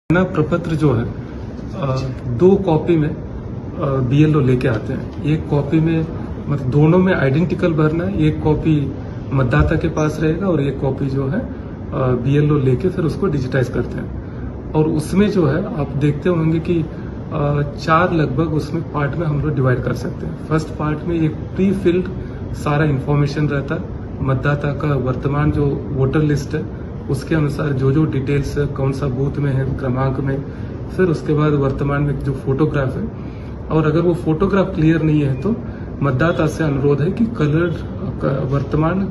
ना प्रपत्र जो है दो कॉपी में बीएलओ लेके आते हैं। एक कॉपी में मतलब दोनों में आइडेंटिकल भरना है, एक कॉपी मतदाता के पास रहेगा और एक कॉपी जो है बीएलओ लेके फिर उसको डिजिटाइज करते हैं। और उसमें जो है आप देखते होंगे कि चार लगभग उसमें पार्ट में हम लोग डिवाइड कर सकते हैं। फर्स्ट पार्ट में एक प्री फिल्ड सारा इंफॉर्मेशन रहता है, मतदाता का वर्तमान जो वोटर लिस्ट है उसके अनुसार जो जो डिटेल्स है, कौन सा बूथ में है, क्रमांक में, फिर उसके बाद वर्तमान में जो फोटोग्राफ है। और अगर वो फोटोग्राफ क्लियर नहीं है तो मतदाता से अनुरोध है कि वर्तमान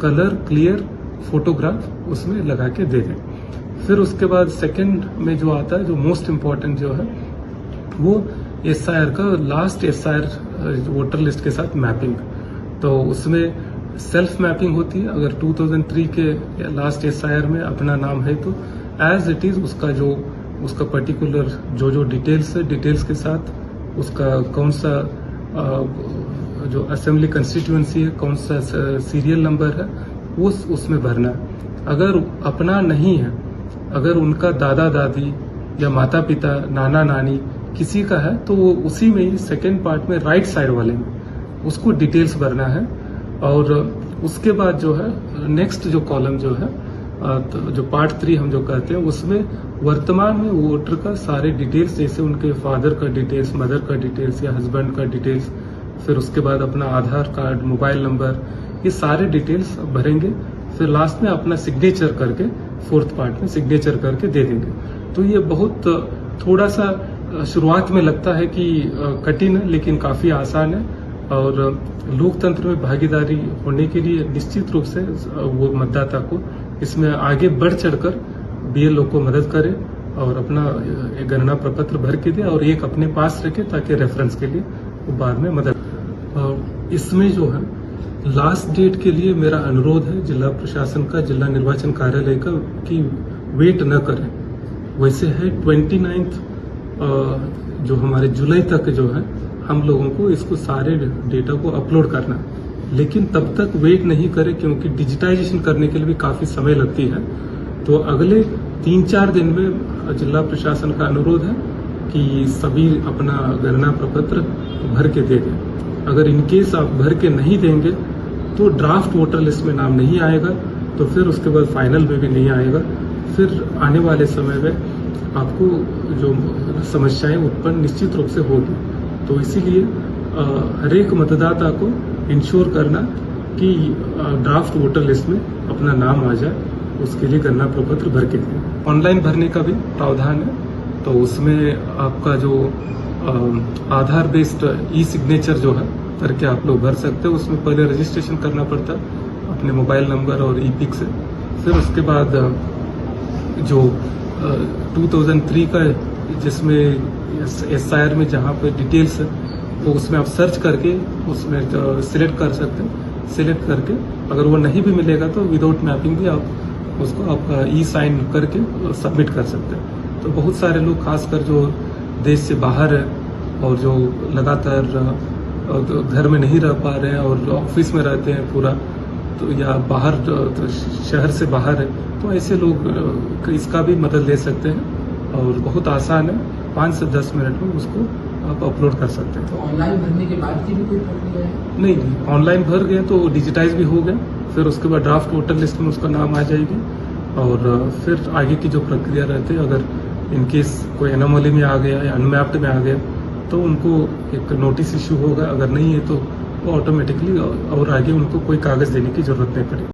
कलर क्लियर फोटोग्राफ उसमें लगा के दे दें। फिर उसके बाद सेकंड में जो आता है, जो मोस्ट इम्पोर्टेंट जो है, वो एसआईआर का लास्ट एसआईआर वोटर लिस्ट के साथ मैपिंग। तो उसमें सेल्फ मैपिंग होती है। अगर 2003 के लास्ट एसआईआर में अपना नाम है तो एज इट इज उसका पर्टिकुलर जो डिटेल्स है, डिटेल्स के साथ उसका कौन सा जो असेंबली कंस्टिट्यूएंसी है, कौन सा सीरियल नंबर है, वो उसमें भरना है। अगर अपना नहीं है, अगर उनका दादा दादी या माता पिता, नाना नानी किसी का है तो वो उसी में ही सेकेंड पार्ट में राइट साइड वाले में उसको डिटेल्स भरना है। और उसके बाद जो है नेक्स्ट जो कॉलम जो है तो जो पार्ट 3 हम जो कहते हैं, उसमें वर्तमान में वोटर का सारे डिटेल्स, जैसे उनके फादर का डिटेल्स, मदर का डिटेल्स या हस्बैंड का डिटेल्स, फिर उसके बाद अपना आधार कार्ड, मोबाइल नंबर, ये सारे डिटेल्स भरेंगे। फिर लास्ट में अपना सिग्नेचर करके फोर्थ पार्ट में सिग्नेचर करके दे देंगे। तो ये बहुत थोड़ा सा शुरुआत में लगता है कि कठिन है, लेकिन काफी आसान है। और लोकतंत्र में भागीदारी होने के लिए निश्चित रूप से वो मतदाता को इसमें आगे बढ़ चढ़कर बीएलओ को मदद करे और अपना गणना प्रपत्र भर के दे और एक अपने पास रखे ताकि रेफरेंस के लिए वो बाद में मदद। और इसमें जो है लास्ट डेट के लिए मेरा अनुरोध है जिला प्रशासन का, जिला निर्वाचन कार्यालय का, कि वेट न करें। वैसे है 29 जो हमारे जुलाई तक जो है हम लोगों को इसको सारे डेटा को अपलोड करना, लेकिन तब तक वेट नहीं करें क्योंकि डिजिटाइजेशन करने के लिए भी काफी समय लगती है। तो अगले 3-4 दिन में जिला प्रशासन का अनुरोध है कि सभी अपना गणना प्रपत्र भर के दे दें। अगर इनकेस आप भर के नहीं देंगे तो ड्राफ्ट वोटर लिस्ट में नाम नहीं आएगा, तो फिर उसके बाद फाइनल में भी नहीं आएगा। फिर आने वाले समय में आपको जो समस्याएं उत्पन्न निश्चित रूप से होगी। तो इसीलिए हर एक मतदाता को इंश्योर करना कि ड्राफ्ट वोटर लिस्ट में अपना नाम आ जाए, उसके लिए गणना प्रपत्र भर के दें। ऑनलाइन भरने का भी प्रावधान है, तो उसमें आपका जो आधार बेस्ड ई सिग्नेचर जो है करके आप लोग भर सकते हो। उसमें पहले रजिस्ट्रेशन करना पड़ता है अपने मोबाइल नंबर और ई-पिक से। फिर उसके बाद जो 2003 का जिसमें एसआईआर में जहाँ पे डिटेल्स है तो उसमें आप सर्च करके उसमें सिलेक्ट कर सकते हैं। सिलेक्ट करके अगर वो नहीं भी मिलेगा तो विदाउट मैपिंग भी आप उसको आपका ई साइन करके सबमिट कर सकते हैं। तो बहुत सारे लोग, खासकर जो देश से बाहर है और जो लगातार घर में नहीं रह पा रहे हैं और ऑफिस में रहते हैं पूरा, तो या बाहर तो शहर से बाहर है, तो ऐसे लोग इसका भी मदद ले सकते हैं। और बहुत आसान है, 5 से 10 मिनट में उसको आप अपलोड कर सकते हैं। तो ऑनलाइन भरने के बाद की भी कोई प्रक्रिया है? नहीं, ऑनलाइन भर गए तो डिजिटाइज भी हो गया। फिर उसके बाद ड्राफ्ट वोटर लिस्ट में उसका नाम आ जाएगी और फिर आगे की जो प्रक्रिया रहती है, अगर इनकेस कोई एनोमली में आ गया या अनमैप्ड में आ गया तो उनको एक नोटिस इश्यू होगा। अगर नहीं है तो वो ऑटोमेटिकली और आगे उनको कोई कागज देने की जरूरत नहीं पड़ेगी।